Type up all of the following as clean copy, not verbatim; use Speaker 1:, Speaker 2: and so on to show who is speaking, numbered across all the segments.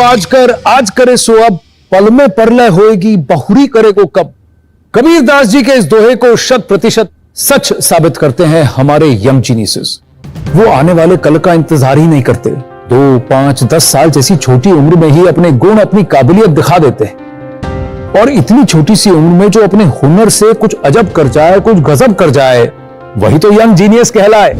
Speaker 1: आज करे सो अब, पल में परलय होएगी, बहुरी करे को कब। कबीरदास जी के इस दोहे को 100% सच साबित करते हैं हमारे यंग जीनियसेस। वो आने वाले कल का इंतजार ही नहीं करते, 2, 5, 10 साल जैसी छोटी उम्र में ही अपने गुण, अपनी काबिलियत दिखा देते हैं। और इतनी छोटी सी उम्र में जो अपने हुनर से कुछ अजब कर जाए, कुछ गजब कर जाए, वही तो यंग जीनियस कहलाए।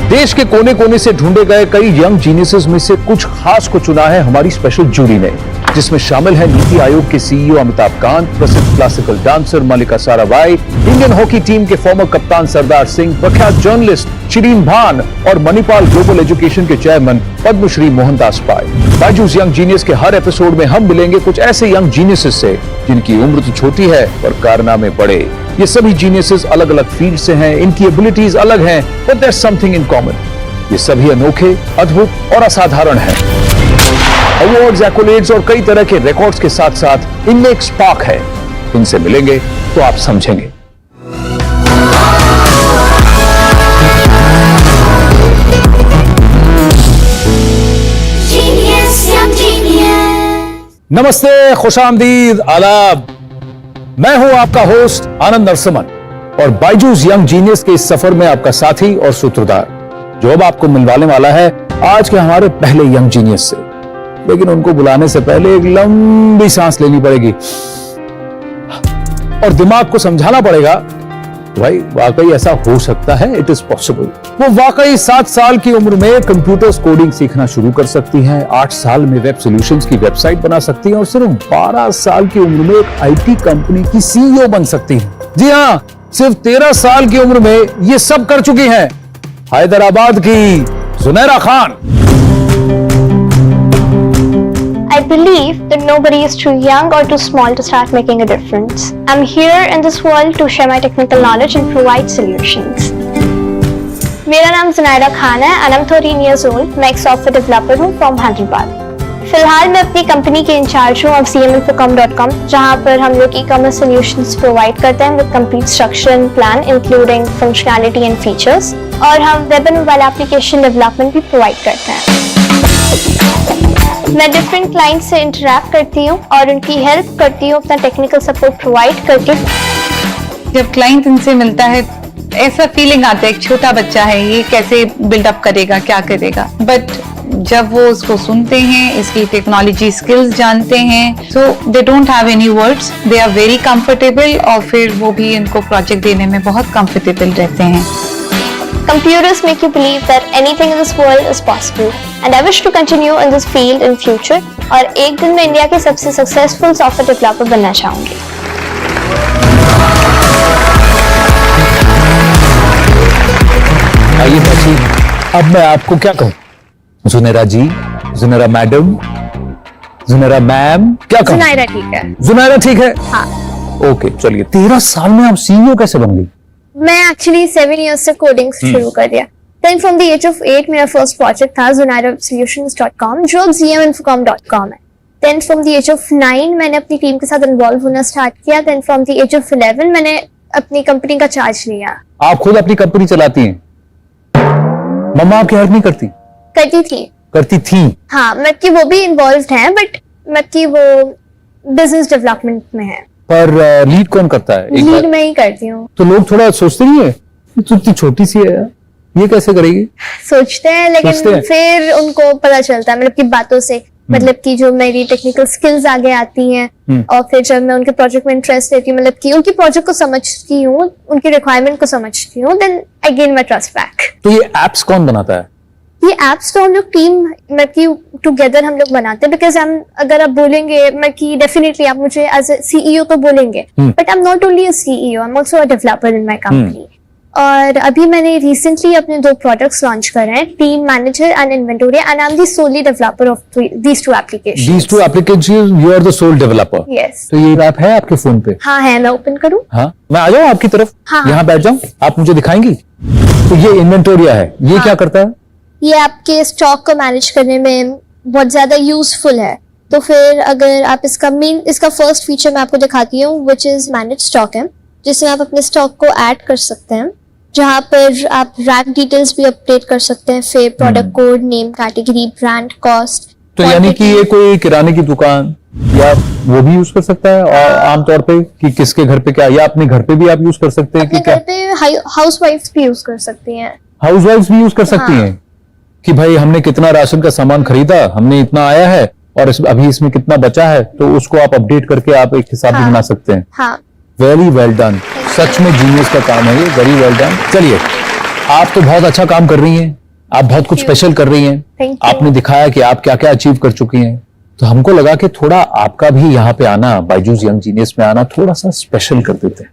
Speaker 1: देश के कोने कोने से ढूंढे गए कई यंग जीनियसेस में से कुछ खास को चुना है हमारी स्पेशल जूरी ने, जिसमें शामिल है नीति आयोग के सीईओ अमिताभ कांत, प्रसिद्ध क्लासिकल डांसर मल्लिका साराभाई, इंडियन हॉकी टीम के फॉर्मर कप्तान सरदार सिंह, प्रख्यात जर्नलिस्ट शिरीन भान और मणिपाल ग्लोबल एजुकेशन के चेयरमैन पद्मश्री मोहनदास पाय। बायजूस यंग जीनियस के हर एपिसोड में हम मिलेंगे कुछ ऐसे यंग जीनियसेस से जिनकी उम्र तो छोटी है पर कारनामे बड़े। ये सभी जीनियसेस अलग अलग फील्ड से हैं, इनकी एबिलिटीज अलग हैं, but there is something in common. ये सभी अनोखे, अद्भुत और असाधारण हैं। अवार्ड्स, एक्कोलेड्स और कई तरह के रिकॉर्ड्स के साथ साथ इनमें एक स्पार्क है। इनसे मिलेंगे तो आप समझेंगे। नमस्ते, खुशामदीद, आदाब। मैं हूं आपका होस्ट आनंद नरसिम्हन और बायजूस यंग जीनियस के इस सफर में आपका साथी और सूत्रधार, जो अब आपको मिलवाने वाला है आज के हमारे पहले यंग जीनियस से। लेकिन उनको बुलाने से पहले एक लंबी सांस लेनी पड़ेगी और दिमाग को समझाना पड़ेगा भाई वाकई ऐसा हो सकता है, इट इज पॉसिबल। वो वाकई 7 साल की उम्र में कंप्यूटर्स कोडिंग सीखना शुरू कर सकती हैं, 8 साल में वेब सॉल्यूशंस की वेबसाइट बना सकती हैं और सिर्फ 12 साल की उम्र में एक आईटी कंपनी की सीईओ बन सकती हैं। जी हाँ, सिर्फ 13 साल की उम्र में ये सब कर चुकी हैं हैदराबाद की Junaira Khan.
Speaker 2: I believe that nobody is too young or too small to start making a difference. I'm here in this world to share my technical knowledge and provide solutions. मेरा नाम जुनैरा खान है and I'm 13 years old. मैं एक software developer हूँ from Hyderabad. फिलहाल मैं अपनी company के इंचार्ज हूँ of cminfocom.com, जहाँ पर हम लोग e-commerce solutions प्रोवाइड करते हैं with complete structure and plan including functionality and features, और हम web and mobile application development भी प्रोवाइड करते हैं। मैं डिफरेंट क्लाइंट से इंटरैक्ट करती हूँ और उनकी हेल्प करती हूँ अपना टेक्निकल सपोर्ट प्रोवाइड करके।
Speaker 3: जब क्लाइंट इनसे मिलता है ऐसा फीलिंग आता है एक छोटा बच्चा है, ये कैसे बिल्डअप करेगा, क्या करेगा, बट जब वो उसको सुनते हैं, इसकी टेक्नोलॉजी स्किल्स जानते हैं, so they don't have any words, they are very comfortable और फिर वो भी इनको प्रोजेक्ट देने में बहुत कंफर्टेबल रहते हैं।
Speaker 2: Computers make you believe that anything in this world is possible, and I wish to continue in this field in future. और एक दिन मैं इंडिया के सबसे सक्सेसफुल सॉफ्टवेयर डेवलपर बनना चाहूंगी।
Speaker 1: आइए बच्ची, अब मैं आपको क्या कहूँ? जुनैरा जी, जुनैरा मैडम, जुनैरा मैम, क्या कहूँ?
Speaker 2: जुनैरा ठीक है।
Speaker 1: जुनैरा ठीक है?
Speaker 2: हाँ।
Speaker 1: ओके, चलिए। 13 साल में आप सीईओ कैसे बन गई?
Speaker 2: मैं एक्चुअली 7 years से कोडिंग शुरू कर दिया। Then from the age of 8 मेरा फर्स्ट प्रोजेक्ट था zunairasolutions.com, जो अब cminfocom.com है। Then from the age of 9 मैंने अपनी टीम के साथ इन्वॉल्व होना स्टार्ट किया। Then from the age of 11 मैंने अपनी कंपनी का चार्ज लिया।
Speaker 1: आप खुद अपनी कंपनी चलाती हैं? मम्मा आपकी हेल्प नहीं करती? करती थी।
Speaker 2: हाँ, मतलब कि वो भी इन्वॉल्व हैं, बट मतलब कि वो बिजनेस डेवलपमेंट में है।
Speaker 1: पर लीड कौन करता है?
Speaker 2: लीड मैं ही करती हूँ।
Speaker 1: तो लोग थोड़ा सोचते नहीं है तू इतनी छोटी सी है यार, ये कैसे करेगी?
Speaker 2: सोचते हैं, लेकिन फिर उनको पता चलता है, मतलब की बातों से, मतलब कि जो मेरी टेक्निकल स्किल्स आगे आती हैं और फिर जब मैं उनके प्रोजेक्ट में इंटरेस्ट लेती हूँ, मतलब कि उनकी प्रोजेक्ट को समझती हूँ, उनकी रिक्वायरमेंट को समझती हूँ, then I gain my trust back.
Speaker 1: तो ये एप्स कौन बनाता है?
Speaker 2: ये एप्स तो हम लोग टीम मतलब कि टुगेदर हम लोग बनाते हैं, बिकॉज हम अगर आप बोलेंगे मतलब कि डेफिनेटली आप मुझे एज ए सीईओ तो बोलेंगे, but I am not only a CEO, I am also a developer in my company. और अभी मैंने रिसेंटली अपने 2 प्रोडक्ट्स लॉन्च करे हैं, team manager and inventory, and I am the solely developer of these 2 applications.
Speaker 1: These 2 applications, you are the sole developer.
Speaker 2: Yes.
Speaker 1: तो ये app है आपके फोन पे?
Speaker 2: हाँ है, मैं ओपन करूँ?
Speaker 1: हाँ, मैं आ जाऊँ आपकी तरफ?
Speaker 2: हाँ।
Speaker 1: यहाँ बैठ जाऊँ, आप मुझे दिखाएंगी? तो ये इन्वेंटोरिया है, ये क्या करता है?
Speaker 2: ये आपके स्टॉक को मैनेज करने में बहुत ज्यादा यूजफुल है। तो फिर अगर आप इसका फर्स्ट फीचर मैं आपको दिखाती हूँ, विच इज मैनेज स्टॉक है, जिसमें आप अपने स्टॉक को ऐड कर सकते हैं, जहाँ पर आप रैक डिटेल्स भी अपडेट कर सकते हैं, फिर product code, name, category, brand, cost,
Speaker 1: तो यानी कि ये कोई किराने की दुकान या वो भी यूज कर सकता है और आमतौर पे कि किसके घर पे क्या, या अपने घर पे भी आप यूज कर सकते हैं कि
Speaker 2: अपने
Speaker 1: क्या?
Speaker 2: घर पे हाउसवाइफ्स भी यूज कर सकती हैं।
Speaker 1: हाउसवाइफ्स भी यूज कर सकती
Speaker 2: हाँ।
Speaker 1: हैं कि भाई हमने कितना राशन का सामान खरीदा, हमने इतना आया है और अभी इसमें कितना बचा है, तो उसको आप अपडेट करके आप एक हिसाब भी
Speaker 2: हाँ।
Speaker 1: बना सकते हैं।
Speaker 2: हाँ,
Speaker 1: वेरी वेल डन, सच में जीनियस का काम है ये, वेरी वेल डन। चलिए, आप तो बहुत अच्छा काम कर रही हैं, आप बहुत कुछ
Speaker 2: you.
Speaker 1: स्पेशल कर रही हैं।
Speaker 2: Thank you.
Speaker 1: आपने दिखाया कि आप क्या क्या अचीव कर चुकी हैं, तो हमको लगा कि थोड़ा आपका भी यहाँ पे आना, बायजूस यंग जीनियस में आना, थोड़ा सा स्पेशल कर देते हैं।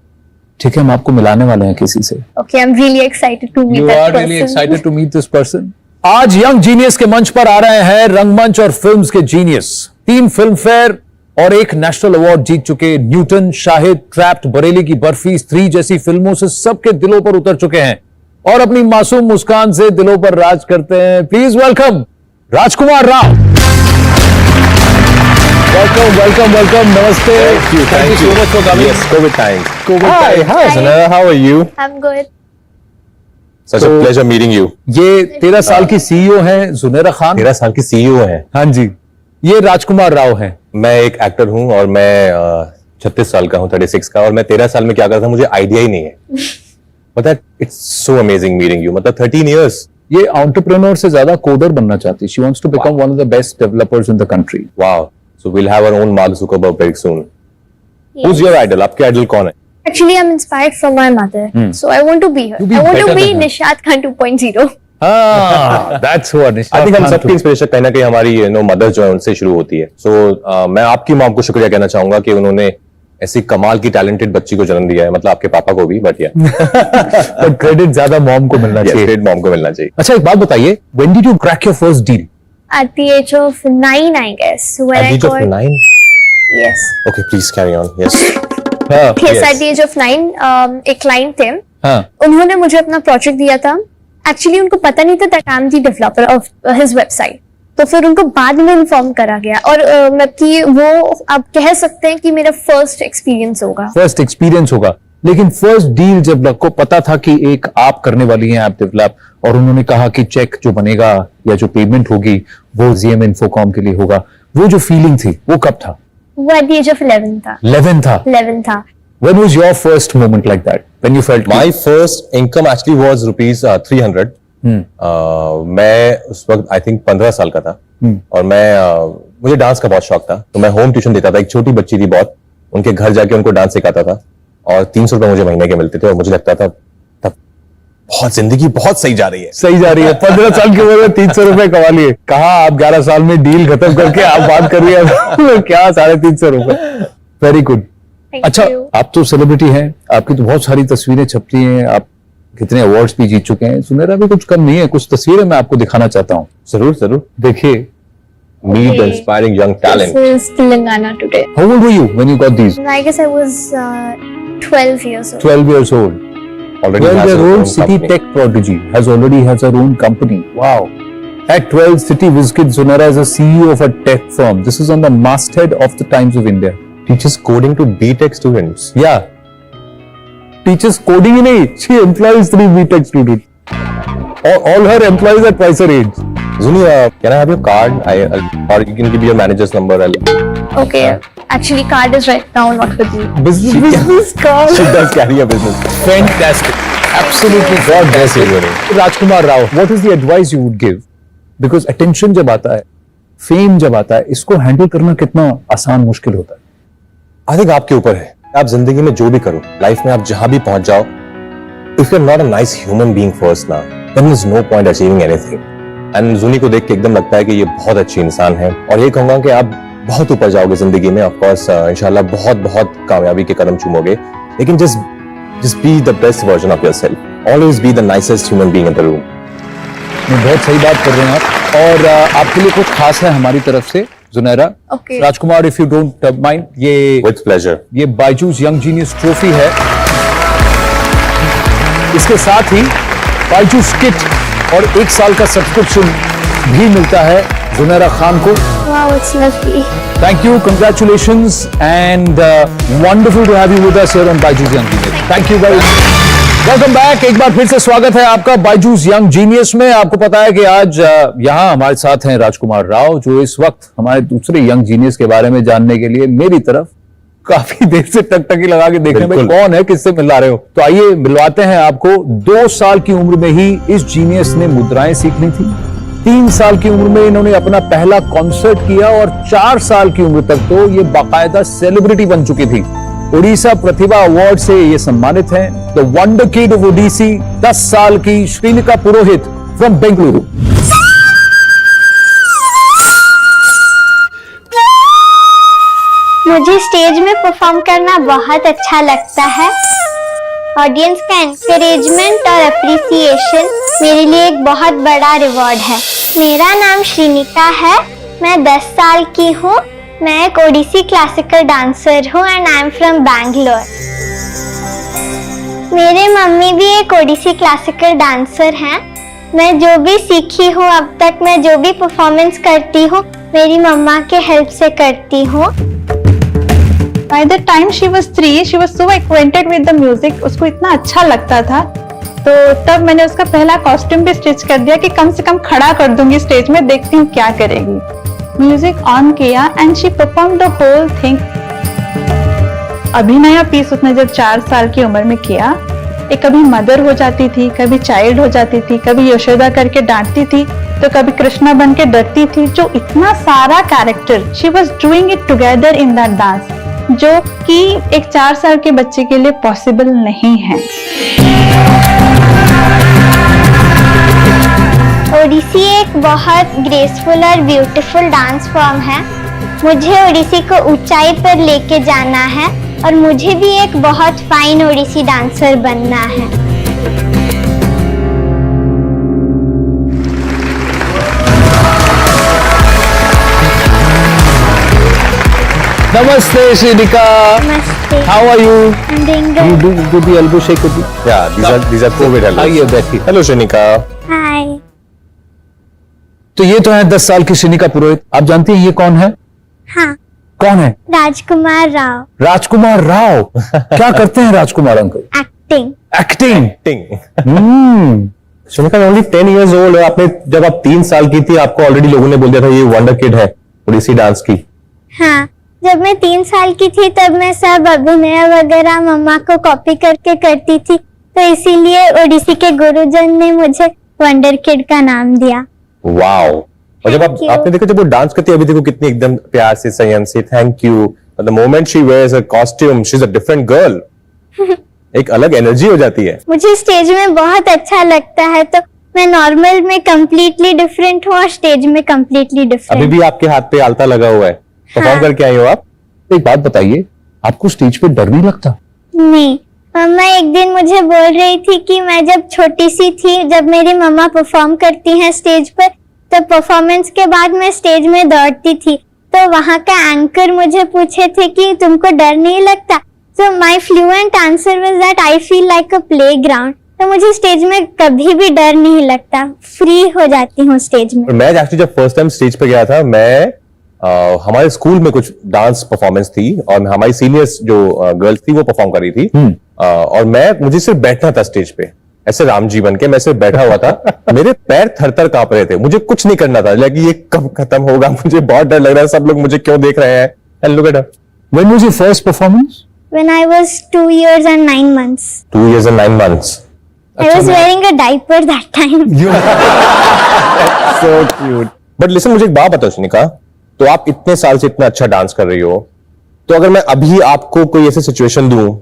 Speaker 1: ठीक है, हम आपको मिलाने वाले हैं किसी से।
Speaker 2: okay, I'm really excited to meet
Speaker 1: You
Speaker 2: that
Speaker 1: are
Speaker 2: person.
Speaker 1: really excited to meet this person. आज यंग जीनियस के मंच पर आ रहे हैं रंगमंच और फिल्म्स के जीनियस। 3 फिल्म फेयर और 1 नेशनल अवार्ड जीत चुके न्यूटन, शाहिद, ट्रैप्ड, बरेली की बर्फी, स्त्री जैसी फिल्मों से सबके दिलों पर उतर चुके हैं और अपनी मासूम मुस्कान से दिलों पर राज करते हैं। Please welcome Rajkumar Rao. Welcome welcome welcome, नमस्ते। Thank you so much for coming.
Speaker 4: Yes, COVID time.
Speaker 1: Hi,
Speaker 4: Hi, Sanara. How are you?
Speaker 2: I'm good.
Speaker 4: Such a pleasure meeting you.
Speaker 1: ये 13 साल की सीईओ हैं जुनेरा खान।
Speaker 4: 13 साल की सीईओ हैं।
Speaker 1: हाँ जी, ये राजकुमार राव हैं।
Speaker 4: मैं एक एक्टर हूं और मैं 36 साल का हूं, 36 का, और मैं 13 साल में क्या करता था मुझे आइडिया ही नहीं है। मतलब it's so amazing meeting you. मतलब 13 इयर्स।
Speaker 1: ये एंटरप्रेन्योर से ज्यादा कोडर बनना चाहती है। She wants to become one of the best developers in the country.
Speaker 4: Wow, so we'll have our own Mark Zuckerberg very soon. Who's your idol? आपके idol कौन है?
Speaker 2: Actually, I'm inspired from my mother, so I want to be her.
Speaker 1: You be
Speaker 2: I want to
Speaker 1: better
Speaker 2: be
Speaker 1: than her.
Speaker 2: Nishat Khan 2.0.
Speaker 1: हाँ, that's what Nishat
Speaker 4: I think हम
Speaker 1: Khan
Speaker 4: सबकी inspiration कहीं ना कहीं हमारी mother जो है उनसे शुरू होती है। सो मैं आपकी मॉम को शुक्रिया कहना चाहूंगा कि उन्होंने ऐसी कमाल की टैलेंटेड बच्ची को जन्म दिया है। मतलब आपके पापा को भी, बट या
Speaker 1: but credit ज्यादा मॉम को मिलना चाहिए।
Speaker 4: ग्रेट मॉम को मिलना चाहिए।
Speaker 1: अच्छा, एक बात बताइए, when did you crack your first deal?
Speaker 2: At the age of 9, I guess, when
Speaker 4: At
Speaker 2: I
Speaker 4: the age of
Speaker 2: got
Speaker 4: 9?
Speaker 2: yes,
Speaker 4: Okay, please carry on. Yes.
Speaker 1: हाँ,
Speaker 2: yes,
Speaker 4: Yes.
Speaker 2: at the age of 9, एक client थे,
Speaker 1: हाँ,
Speaker 2: उन्होंने मुझे अपना project दिया था। Actually उनको पता नहीं था that I am the developer of his website, तो फिर उनको बाद में इन्फॉर्म करा गया और मतलब कि वो आप कह सकते हैं कि मेरा फर्स्ट एक्सपीरियंस होगा।
Speaker 1: फर्स्ट एक्सपीरियंस होगा। लेकिन फर्स्ट डील जब को पता था कि एक आप करने वाली हैं ऐप डेवलप, और उन्होंने कहा कि चेक जो बनेगा या जो पेमेंट होगी वो जीएम इन्फोकॉम के लिए होगा, वो जो फीलिंग थी वो कब था?
Speaker 2: वो एट द एज ऑफ 11 था।
Speaker 1: 11 था। When was your first moment like that? When you felt
Speaker 4: My first income actually was rupees 300. मैं उस वक्त आई थिंक 15 साल का था और मुझे डांस का बहुत शौक था, तो मैं होम ट्यूशन देता था। एक छोटी बच्ची थी बहुत, उनके घर जाके उनको डांस सिखाता था और 300 रुपए मुझे महीने के मिलते थे और मुझे लगता था तब बहुत जिंदगी बहुत सही जा रही है।
Speaker 1: सही जा रही है? 15 साल की उम्र में 300 रुपए कमा लिए। कहा आप 11 साल में डील खत्म करके आप बात कर रही है क्या 350 रुपए। Very good.
Speaker 2: Thank
Speaker 1: अच्छा,
Speaker 2: you.
Speaker 1: आप तो सेलिब्रिटी हैं, आपकी तो बहुत सारी तस्वीरें छपती हैं, आप कितने अवार्ड्स भी जीत चुके हैं। सुनेरा भी कुछ कम नहीं है, कुछ तस्वीरें मैं आपको दिखाना चाहता हूँ।
Speaker 4: जरूर जरूर।
Speaker 1: देखिए,
Speaker 4: meet
Speaker 2: Okay.
Speaker 4: Inspiring young
Speaker 2: This
Speaker 4: talent.
Speaker 2: is Telangana today.
Speaker 1: how old were you when you got these?
Speaker 2: I guess I was 12 years old.
Speaker 1: 12 years old.
Speaker 4: Already has
Speaker 1: 12
Speaker 4: her
Speaker 1: year
Speaker 4: own
Speaker 1: old City
Speaker 4: company.
Speaker 1: Tech prodigy has already has her own company. Wow. At 12, City Wizkid Sunera is a CEO of a tech firm. This is on the masthead of the Times of India.
Speaker 4: Teaches coding to BTech students.
Speaker 1: Yeah. Teaches coding ही नहीं, she employs 3 BTech students. All her employees are twice her age.
Speaker 4: Zuni, can I have your card? Or you can give your manager's number.
Speaker 2: Okay. Actually, card is right now not with me.
Speaker 1: Business card.
Speaker 4: She does carry a business.
Speaker 1: Fantastic. Absolutely
Speaker 4: God bless you, Zuni.
Speaker 1: Rajkumar Rao, what is the advice you would give? Because attention जब आता है, fame जब आता है, इसको handle करना कितना आसान मुश्किल होता है?
Speaker 4: आई थिंक आपके ऊपर है। आप जिंदगी में जो भी करो, लाइफ में आप जहां भी पहुंच जाओ, if you are not a nice human being first now, then there is no point achieving anything. And Juni को देख के एकदम लगता है कि ये बहुत अच्छी इंसान है और ये कहूंगा कि आप बहुत ऊपर जाओगे जिंदगी में। ऑफ कोर्स इंशाल्लाह बहुत बहुत कामयाबी के कदम चूमोगे, लेकिन just be the best version of yourself. Always be the nicest human being in the room.
Speaker 1: बहुत सही बात कर रहे हैं आप। और आपके लिए कुछ खास है हमारी तरफ से Junaira.
Speaker 2: Okay.
Speaker 1: Rajkumar, if you don't mind, ये
Speaker 4: विद प्लेजर।
Speaker 1: ये बायजूस यंग जीनियस ट्रॉफी है। इसके साथ ही बायजूस किट और 1 साल का सब्सक्रिप्शन भी मिलता है जुनैरा खान को।
Speaker 2: Wow, it's lovely.
Speaker 1: Thank you, congratulations, and wonderful to have you with us here on Baijus Young Genius. Thank you very much. Welcome back. एक बार फिर से स्वागत है आपका बायजूस यंग जीनियस में। आपको पता है कि आज यहाँ हमारे साथ हैं राजकुमार राव, जो इस वक्त हमारे दूसरे यंग जीनियस के बारे में जानने के लिए मेरी तरफ काफी देर से टकटकी लगा के देख रहे हैं, भाई कौन है, किससे मिला रहे हो। तो आइए मिलवाते हैं आपको। 2 साल की उम्र में ही इस जीनियस ने मुद्राएं सीख ली थी। 3 साल की उम्र में इन्होंने अपना पहला कॉन्सर्ट किया और 4 साल की उम्र तक तो ये बाकायदा सेलिब्रिटी बन चुकी थी। ओडिशा प्रतिभा अवार्ड से ये सम्मानित हैं। The wonder kid of Odissi 10 साल की श्रीनिका पुरोहित फ्रॉम बेंगलुरु।
Speaker 2: मुझे स्टेज में परफॉर्म करना बहुत अच्छा लगता है। ऑडियंस का एनकरेजमेंट और अप्रिसिएशन मेरे लिए एक बहुत बड़ा रिवॉर्ड है। मेरा नाम श्रीनिका है, मैं 10 साल की हूँ। मैं एक ओडिसी क्लासिकल डांसर हूँ and I am from Bangalore. मेरे मम्मी भी एक ओडिसी क्लासिकल डांसर हैं। मैं जो भी सीखी हूँ अब तक, मैं जो भी परफॉर्मेंस करती हूँ, मेरी मम्मा के हेल्प से करती हूँ।
Speaker 3: By the time she was 3, she was so acquainted with the music, उसको इतना अच्छा लगता था, तो तब मैंने उसका पहला कॉस्ट्यूम भी स्टिच कर दिया कि कम से कम खड़ा कर दूंगी स्टेज में, देखती हूँ क्या करेगी। म्यूजिक ऑन किया and she perform the whole thing. अभिनय पीस उसने जब 4 साल की उम्र में किया, एक कभी मदर हो जाती थी, कभी चाइल्ड हो जाती थी, कभी यशोदा करके डांटती थी, तो कभी कृष्णा बन के डरती थी। जो इतना सारा character she was doing it together in that dance, जो कि एक 4 साल के बच्चे के लिए पॉसिबल नहीं है।
Speaker 2: ओडिसी एक बहुत ग्रेसफुल और ब्यूटीफुल डांस फॉर्म है। मुझे ओडिसी को ऊंचाई पर लेके जाना है और मुझे भी एक बहुत फाइन ओडिसी डांसर बनना है।
Speaker 1: Namaste, Shrinika.
Speaker 2: नमस्ते।
Speaker 1: How are you?
Speaker 2: I'm doing
Speaker 1: You
Speaker 2: good.
Speaker 1: do the elbow shake with me.
Speaker 4: Yeah, these are COVID hellos.
Speaker 1: आइए बैठिए।
Speaker 4: Hello, Shrenika.
Speaker 2: Hi.
Speaker 1: तो ये तो है 10 साल की श्रीनिका पुरोहित। आप जानती हैं ये कौन है?
Speaker 2: हाँ,
Speaker 1: कौन है?
Speaker 2: राजकुमार राव।
Speaker 1: राजकुमार राव। क्या करते हैं Rajkumar uncle?
Speaker 2: Acting.
Speaker 1: Acting.
Speaker 4: Ting. Shrenika is only 10 years old. आपने जब आप 3 साल की थी, आपको ऑलरेडी लोगों ने बोल दिया था ये वंडर किड है ओडिसी डांस की।
Speaker 2: हाँ, जब मैं 3 साल की थी तब मैं सब अभिनय वगैरह मम्मा को कॉपी करके करती थी, तो इसीलिए ओडिसी के गुरुजन ने मुझे वंडर किड का नाम दिया।
Speaker 4: वाओ। और जब
Speaker 2: Thank you.
Speaker 4: आपने देखो जब वो डांस करती है, अभी देखो कितनी एकदम प्यार से, संयम से, thank you. The moment she wears a costume, she is a different girl. एक अलग एनर्जी हो जाती है।
Speaker 2: मुझे स्टेज में बहुत अच्छा लगता है, तो मैं नॉर्मल में कम्प्लीटली डिफरेंट हूँ और स्टेज में कम्प्लीटली
Speaker 4: अभी
Speaker 2: डिफरेंट।
Speaker 4: भी आपके हाथ पे आलता लगा हुआ है, परफॉर्म
Speaker 2: हाँ।
Speaker 4: करके आई हो आप।
Speaker 1: एक बात बताइए, आपको स्टेज पे डर नहीं लगता?
Speaker 2: नहीं, मम्मा एक दिन मुझे बोल रही थी कि मैं जब छोटी सी थी, जब मेरी मम्मा परफॉर्म करती हैं स्टेज पर, तो परफॉर्मेंस के बाद मैं स्टेज में दौड़ती थी, तो वहाँ का एंकर मुझे पूछे थे कि तुमको डर नहीं लगता? So my fluent answer was that I feel like a playground. तो मुझे स्टेज में कभी भी डर नहीं लगता, फ्री हो जाती हूँ स्टेज में।
Speaker 4: और मैं एक्चुअली जब फर्स्ट टाइम स्टेज पे गया था, मैं हमारे स्कूल में कुछ डांस परफॉर्मेंस थी और हमारी सीनियर्स जो गर्ल्स थी वो परफॉर्म कर रही थी। और मुझे सिर्फ बैठना था स्टेज पे, ऐसे राम जी बन के मैं सिर्फ बैठा हुआ था। मेरे पैर थर थर कांप रहे थे, मुझे कुछ नहीं करना था, लेकिन ये कब खत्म होगा, मुझे बहुत डर लग रहा है, सब लोग मुझे क्यों देख रहे हैं। And look at her.
Speaker 1: When was your first performance?
Speaker 2: When I was 2 years and 9 months.
Speaker 4: 2 years and 9 months.
Speaker 2: I was wearing a diaper that time.
Speaker 4: So cute. But listen, मुझे एक बात बताओ शनिका, तो आप इतने साल से इतना अच्छा डांस कर रही हो, तो अगर मैं अभी आपको कोई ऐसी सिचुएशन दूं,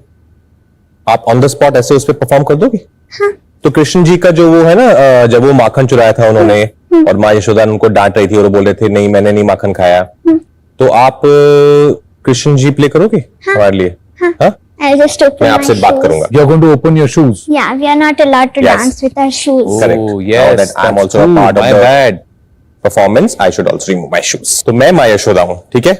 Speaker 4: आप ऑन द स्पॉट ऐसे उस पर परफॉर्म कर दोगे?
Speaker 2: हाँ।
Speaker 4: तो कृष्ण जी का जो वो है ना, जब वो माखन चुराया था उन्होंने और माँ यशोदा उनको डांट रही थी और वो बोल रहे थे नहीं मैंने नहीं माखन खाया, तो आप कृष्ण जी प्ले करोगे हमारे लिए? हाँ?
Speaker 2: I'll just open
Speaker 4: मैं
Speaker 2: my
Speaker 4: आपसे बात
Speaker 2: shoes.
Speaker 4: करूंगा।
Speaker 1: You're going to open your shoes.
Speaker 2: Yeah, we are not allowed to
Speaker 4: Yes.
Speaker 2: dance with our shoes.
Speaker 4: Correct.
Speaker 1: Oh, yes,
Speaker 4: Now that I'm
Speaker 1: that's
Speaker 4: also a
Speaker 1: true.
Speaker 4: part of
Speaker 1: My
Speaker 4: the
Speaker 1: bad.
Speaker 4: performance, I should also remove my shoes. तो मैं माँ यशोदा हूँ, ठीक है?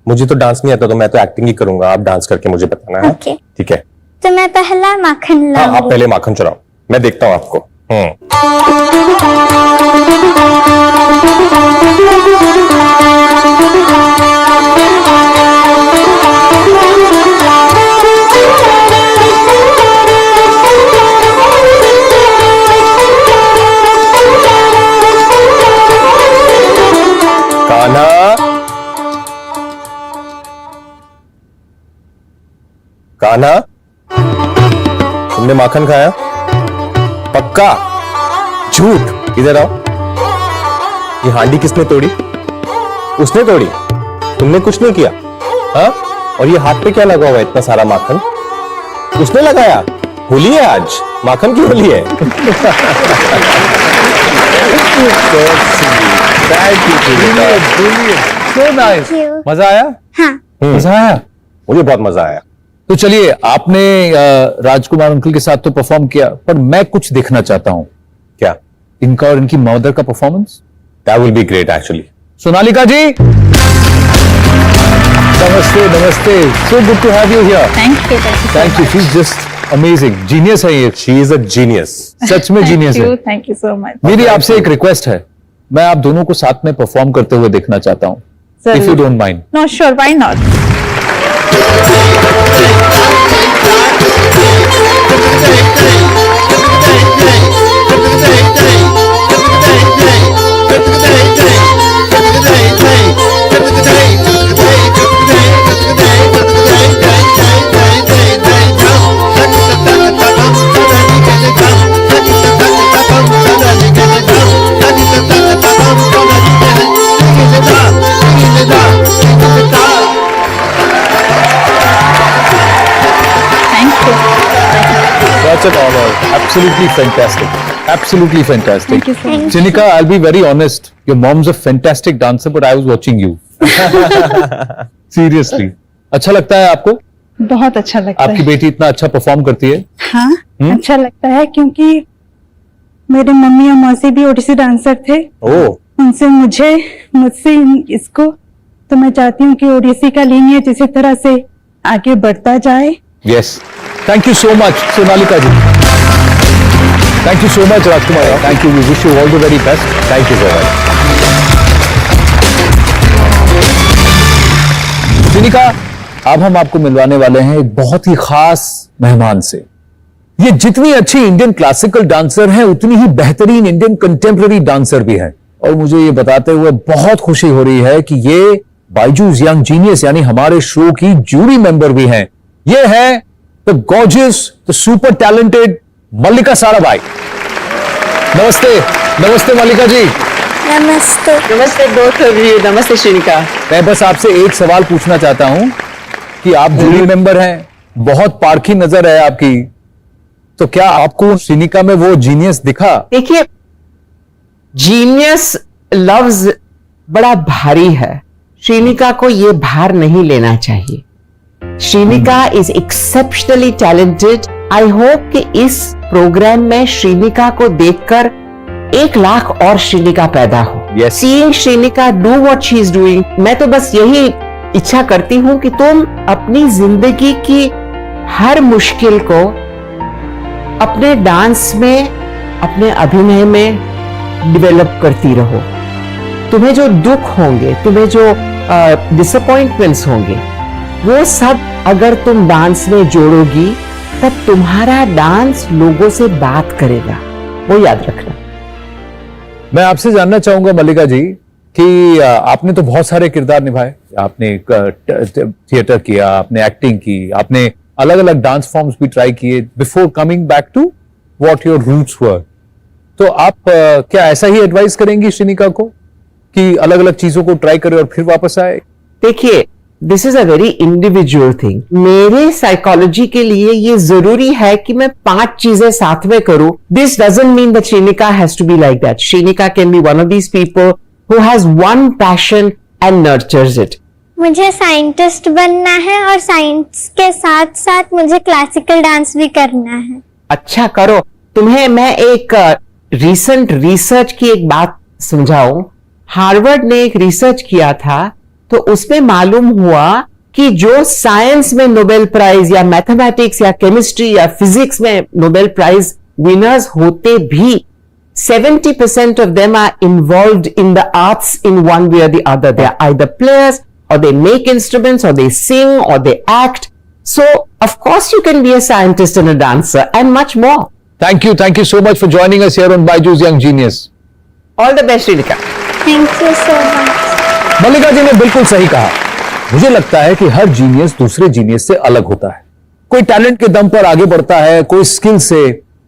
Speaker 4: मुझे तो dance नहीं आता, तो मैं तो एक्टिंग ही करूंगा, आप डांस करके मुझे बताना है।
Speaker 2: Okay.
Speaker 4: ठीक है?
Speaker 2: तो मैं पहला माखन
Speaker 4: हाँ, आप
Speaker 2: लाऊंगी।
Speaker 4: पहले माखन चुराओ, मैं देखता हूँ आपको। कान्हा, तुमने माखन खाया? पक्का? झूठ? इधर आओ। ये हांडी किसने तोड़ी? उसने तोड़ी? तुमने कुछ नहीं किया? हाँ? और ये हाथ पे क्या लगा हुआ है इतना सारा माखन? उसने लगाया? होली है आज, माखन की होली है।
Speaker 1: So nice. मजा आया?
Speaker 2: हाँ.
Speaker 1: मजा आया?
Speaker 4: मुझे बहुत मजा आया।
Speaker 1: तो चलिए, आपने राजकुमार अंकल के साथ तो परफॉर्म किया, पर मैं कुछ देखना चाहता हूं।
Speaker 4: क्या?
Speaker 1: इनका और इनकी मदर का performance.
Speaker 4: That will be great actually.
Speaker 1: Sonalika ji, नमस्ते नमस्ते, so good to have you here.
Speaker 3: Thank you
Speaker 1: Thank you, she's just amazing, genius है ये,
Speaker 4: She is a genius.
Speaker 1: सच में जीनियस है।
Speaker 3: Thank you so much.
Speaker 1: मेरी आपसे एक रिक्वेस्ट है, मैं आप दोनों को साथ में परफॉर्म करते हुए देखना चाहता हूँ, if you don't mind.
Speaker 3: No sure, why not.
Speaker 1: Such an honor. Absolutely fantastic. Absolutely fantastic.
Speaker 3: Thank you so much.
Speaker 1: Chinika, I'll be very honest. Your mom's a fantastic dancer, but I was watching you. Seriously. अच्छा लगता है आपको?
Speaker 3: बहुत अच्छा लगता
Speaker 1: आपकी
Speaker 3: है।
Speaker 1: बेटी इतना अच्छा परफॉर्म करती है?
Speaker 5: हाँ, अच्छा लगता है क्योंकि मेरे मम्मी और मौसी भी ओडिसी डांसर थे।
Speaker 4: Oh,
Speaker 5: उनसे मुझसे इसको, तो मैं चाहती हूँ कि ओडिसी का लीनियज इसी तरह से आगे बढ़ता जाए।
Speaker 1: Yes. Thank you so much, Sonalika ji. Thank you so much, Rajkumar. Thank you. We wish you all the very best.
Speaker 4: thank you so much.
Speaker 1: चिनिका, अब हम आपको मिलवाने वाले हैं एक बहुत ही खास मेहमान से। ये जितनी अच्छी इंडियन क्लासिकल डांसर है, उतनी ही बेहतरीन इंडियन कंटेम्पररी डांसर भी है। और मुझे ये बताते हुए बहुत खुशी हो रही है कि ये बायजूस यंग जीनियस यानी हमारे शो की जूरी मेंबर भी हैं। ये है the gorgeous, the super talented Mallika Sarabhai. नमस्ते, नमस्ते मल्लिका जी।
Speaker 2: नमस्ते.
Speaker 6: नमस्ते both of you. नमस्ते श्रीनिका।
Speaker 1: मैं बस आपसे एक सवाल पूछना चाहता हूं कि आप जूरी मेंबर हैं, बहुत पारखी नजर है आपकी, तो क्या आपको श्रीनिका में वो जीनियस दिखा?
Speaker 6: देखिए, जीनियस लफ्ज बड़ा भारी है, श्रीनिका को ये भार नहीं लेना चाहिए। Shrinika is exceptionally talented. I hope कि इस प्रोग्राम में श्रीनिका को देखकर 1 लाख और श्रीनिका पैदा हो।
Speaker 1: Yes.
Speaker 6: Seeing Shrinika do what she is doing, मैं तो बस यही इच्छा करती हूं कि तुम अपनी जिंदगी की हर मुश्किल को अपने डांस में, अपने अभिनय में डिवेलप करती रहो। तुम्हें जो दुख होंगे, तुम्हें जो डिसअपॉइंटमेंट्स होंगे, वो सब अगर तुम डांस में जोड़ोगी, तब तुम्हारा डांस लोगों से बात करेगा, वो याद रखना।
Speaker 1: मैं आपसे जानना चाहूंगा मल्लिका जी कि आपने तो बहुत सारे किरदार निभाए, आपने थिएटर किया, आपने एक्टिंग की, आपने अलग अलग डांस फॉर्म्स भी ट्राई किए before coming back to what your roots were. तो आप क्या ऐसा ही एडवाइस करेंगी श्रीनिका को कि अलग अलग चीजों को ट्राई करे और फिर वापस आए?
Speaker 6: देखिए, this is a very individual thing. मेरे साइकोलॉजी के लिए ये जरूरी है कि मैं 5 चीजें साथ में करूं। This doesn't mean that Shrinika has to be like that. Shrinika can be one of these people who has one passion and nurtures it.
Speaker 2: मुझे साइंटिस्ट बनना है और साइंस के साथ साथ मुझे क्लासिकल डांस भी करना है।
Speaker 6: अच्छा, करो। तुम्हें मैं एक रिसेंट रिसर्च की एक बात समझाऊं। हार्वर्ड ने एक रिसर्च किया था, तो उसमें मालूम हुआ कि जो साइंस में नोबेल प्राइज या मैथमेटिक्स या केमिस्ट्री या फिजिक्स में नोबेल प्राइज विनर्स होते भी 70% of them are involved in the arts in one way or the other. They are either players, or they make instruments, or they sing, or they act. So, of course, you can be a scientist and a dancer, and much more.
Speaker 1: Thank you so much for joining us here on Byju's Young Genius.
Speaker 6: All the best, Srinika.
Speaker 2: Thank you so much.
Speaker 1: Mallika ji ने बिल्कुल सही कहा। मुझे लगता है कि हर genius दूसरे genius से अलग होता है। कोई टैलेंट के दम पर आगे बढ़ता है, कोई स्किल से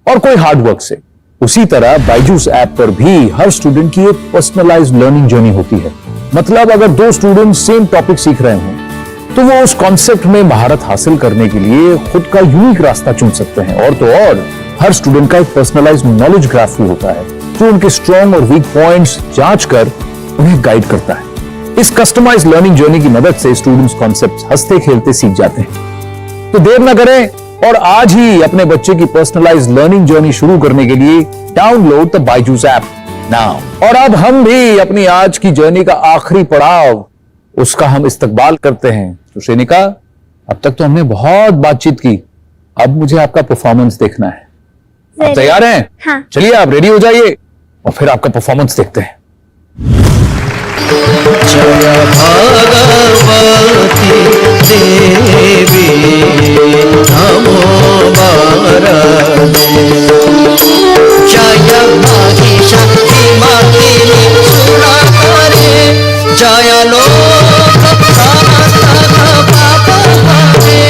Speaker 1: और कोई हार्डवर्क से। उसी तरह बायजूस ऐप पर भी हर स्टूडेंट की एक पर्सनलाइज्ड लर्निंग जर्नी होती है। मतलब अगर दो स्टूडेंट सेम टॉपिक सीख रहे हों तो वो उस कॉन्सेप्ट में महारत हासिल करने के लिए खुद का यूनिक रास्ता चुन सकते हैं। और तो और हर स्टूडेंट का एक पर्सनलाइज्ड नॉलेज ग्राफ भी होता है जो उनके स्ट्रॉन्ग और वीक पॉइंट्स जांच कर उन्हें गाइड करता है। इस कस्टमाइज्ड लर्निंग जर्नी की मदद से स्टूडेंट्स कॉन्सेप्ट्स हंसते खेलते सीख जाते हैं। तो देर न करें और आज ही अपने बच्चे की पर्सनलाइज्ड लर्निंग जर्नी शुरू करने के लिए download the Byju's app now. और अब हम भी अपनी आज की जर्नी का आखिरी पड़ाव उसका हम इस्तकबाल करते हैं। तो श्रेनिका, अब तक तो हमने बहुत बातचीत की, अब मुझे आपका परफॉर्मेंस देखना है। आप तैयार हैं?
Speaker 2: हाँ।
Speaker 1: चलिए आप रेडी हो जाइए और फिर आपका परफॉर्मेंस देखते हैं।
Speaker 7: जय भगवती देवी नमो भारते जय महिषासुरमर्दिनी सुरहरे जय लोक समस्त पापहरे।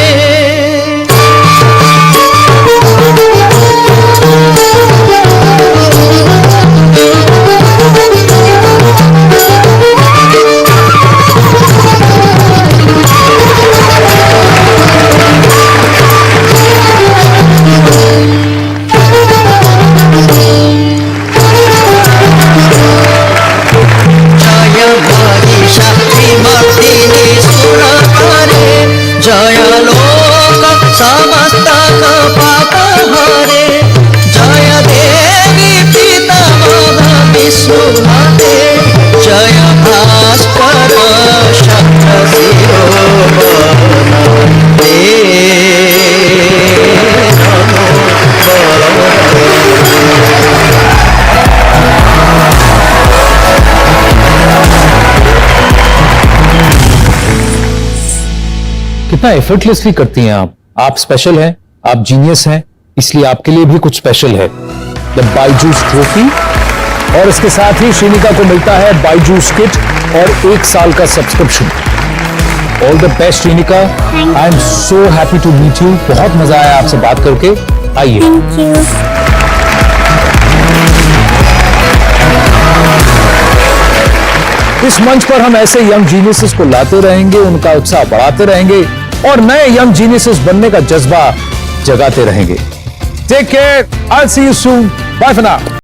Speaker 7: जय लोक समस्त पापहरे जय देवी पितामह विष्णुमते जय भास्कर शक्र
Speaker 1: कितना एफर्टलेसली करती हैं आप स्पेशल हैं, आप जीनियस हैं, इसलिए आपके लिए भी कुछ स्पेशल है, द बायजूस ट्रॉफी। और इसके साथ ही श्रेनिका को मिलता है बायजूस किट और 1 साल का subscription. All the best Shrenika, I am so happy to meet you. बहुत मजा आया आपसे बात करके। आइए।
Speaker 2: Thank you.
Speaker 1: इस मंच पर हम ऐसे यंग जीनियसेस को लाते रहेंगे, उनका उत्साह बढ़ाते रहेंगे और नए यंग जीनियसेस बनने का जज्बा जगाते रहेंगे। Take care, I will see you soon, bye for now.